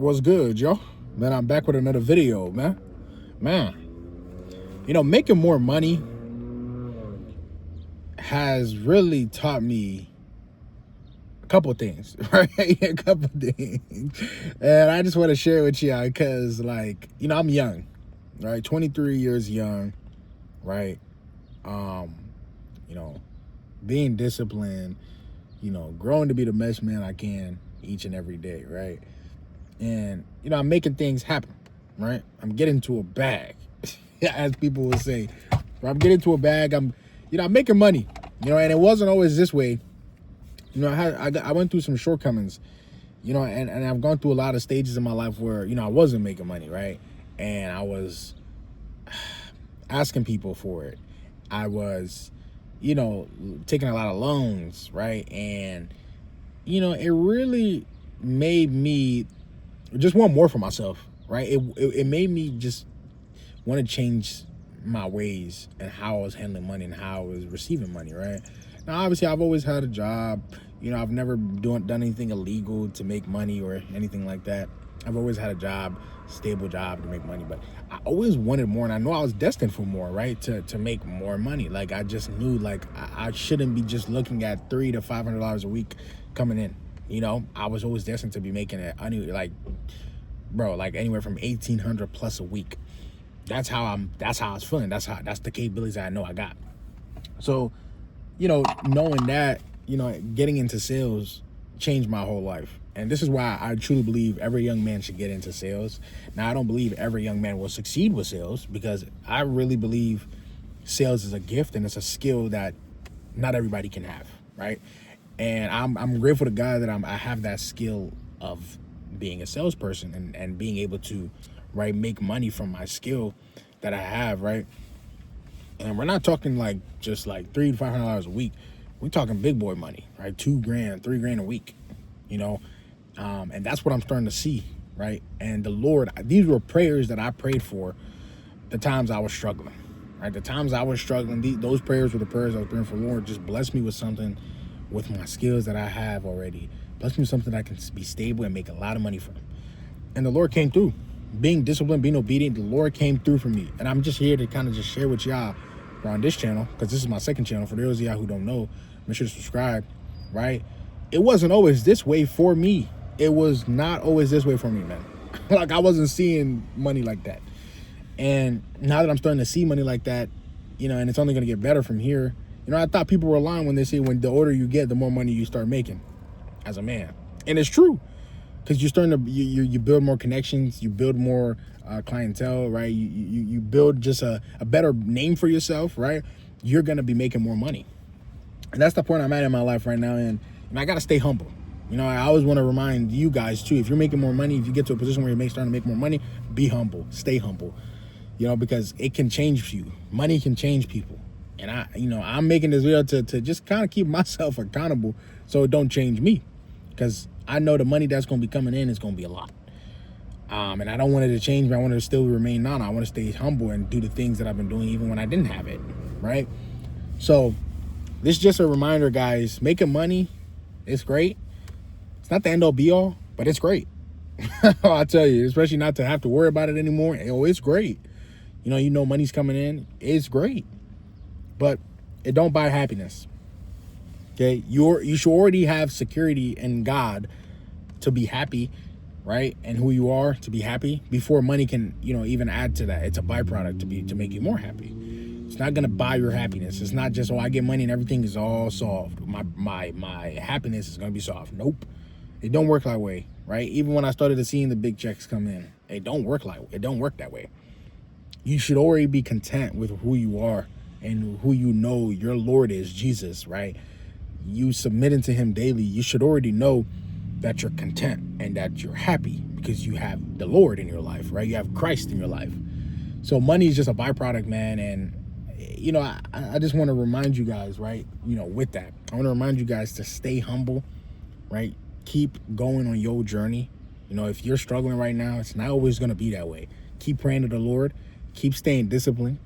What's good, yo? Man, I'm back with another video, man. Man, making more money has really taught me a couple things, right? A couple things. And I just want to share with you because, I'm young, right? 23 years young, right? Um, you know, being disciplined, growing to be the best man I can each and every day, right? And I'm making things happen, right? I'm getting to a bag, as people will say. I'm getting to a bag. I'm making money, and it wasn't always this way. I went through some shortcomings, and I've gone through a lot of stages in my life where I wasn't making money, right? And I was asking people for it. I was, taking a lot of loans, right? And it really made me just want more for myself, right? It made me just want to change my ways and how I was handling money and how I was receiving money, right? Now, obviously, I've always had a job. I've never done anything illegal to make money or anything like that. I've always had a job, stable job to make money, but I always wanted more, and I know I was destined for more, right? To make more money. Like, I just knew, I shouldn't be just looking at $300 to $500 a week coming in. I was always destined to be making it. I knew, anywhere from 1,800 plus a week. That's how I was feeling. That's the capabilities that I know I got. So, knowing that, getting into sales changed my whole life. And this is why I truly believe every young man should get into sales. Now, I don't believe every young man will succeed with sales, because I really believe sales is a gift and it's a skill that not everybody can have, right? And I'm grateful to God that I have that skill of being a salesperson and being able to, right, make money from my skill that I have, right? And we're not talking just $300 to $500 a week. We're talking big boy money, right? $2,000, $3,000 a week, and that's what I'm starting to see, right? And the Lord, these were prayers that I prayed for the times I was struggling, right? The times I was struggling, those prayers were the prayers I was praying for. Lord, just bless me with something with my skills that I have already. Bless me with something that I can be stable and make a lot of money from. And the Lord came through. Being disciplined, being obedient, the Lord came through for me. And I'm just here to kind of just share with y'all on this channel, because this is my second channel. For those of y'all who don't know, make sure to subscribe, right? It wasn't always this way for me. It was not always this way for me, man. I wasn't seeing money like that. And now that I'm starting to see money like that, and it's only going to get better from here. I thought people were lying when they say when the older you get, the more money you start making as a man. And it's true, because you're starting to, you build more connections, you build more clientele, right? You build just a better name for yourself, right? You're going to be making more money. And that's the point I'm at in my life right now. And I got to stay humble. I always want to remind you guys too, if you're making more money, if you get to a position where you're starting to make more money, be humble, stay humble, because it can change you. Money can change people. And I'm making this video to just kind of keep myself accountable so it don't change me, because I know the money that's going to be coming in is going to be a lot. And I don't want it to change me. I want it to still remain on. I want to stay humble and do the things that I've been doing even when I didn't have it, right? So this is just a reminder, guys. Making money, it's great. It's not the end all be all, but it's great. I'll tell you, especially not to have to worry about it anymore. It's great. Money's coming in. It's great. But it don't buy happiness. Okay? You should already have security in God to be happy, right? And who you are to be happy before money can, even add to that. It's a byproduct to make you more happy. It's not gonna buy your happiness. It's not just, I get money and everything is all solved. My happiness is gonna be solved. Nope. It don't work that way, right? Even when I started seeing the big checks come in, it don't work that way. You should already be content with who you are and who your Lord is, Jesus, right? You submitting to him daily. You should already know that you're content and that you're happy because you have the Lord in your life, right? You have Christ in your life. So money is just a byproduct, man. And, I just want to remind you guys, right? With that, I want to remind you guys to stay humble, right? Keep going on your journey. If you're struggling right now, it's not always going to be that way. Keep praying to the Lord. Keep staying disciplined,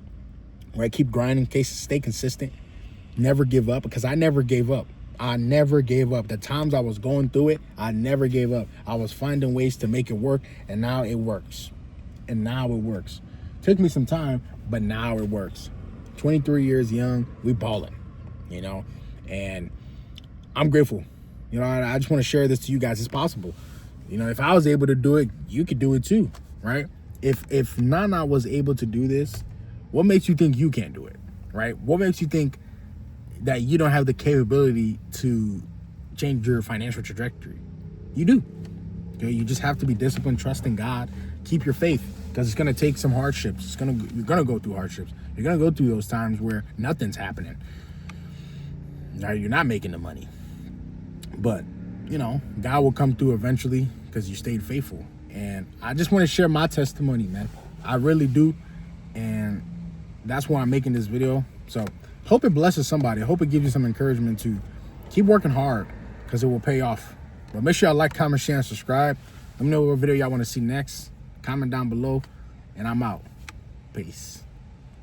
right? Keep grinding, stay consistent. Never give up, because I never gave up. I never gave up. The times I was going through it, I never gave up. I was finding ways to make it work, and now it works. And now it works. Took me some time, but now it works. 23 years young, we balling, you know, and I'm grateful. You know, I just want to share this to you guys. It's possible. You know, if I was able to do it, you could do it too, right? If Nana was able to do this, what makes you think you can't do it, right? What makes you think that you don't have the capability to change your financial trajectory? You do. Okay, you just have to be disciplined, trust in God, keep your faith, because it's gonna take some hardships. You're gonna go through hardships. You're gonna go through those times where nothing's happening. Now you're not making the money, but you know God will come through eventually because you stayed faithful. And I just want to share my testimony, man. I really do, and that's why I'm making this video. So hope it blesses somebody. I hope it gives you some encouragement to keep working hard, because it will pay off. But make sure y'all like, comment, share, and subscribe. Let me know what video y'all want to see next. Comment down below, and I'm out. Peace.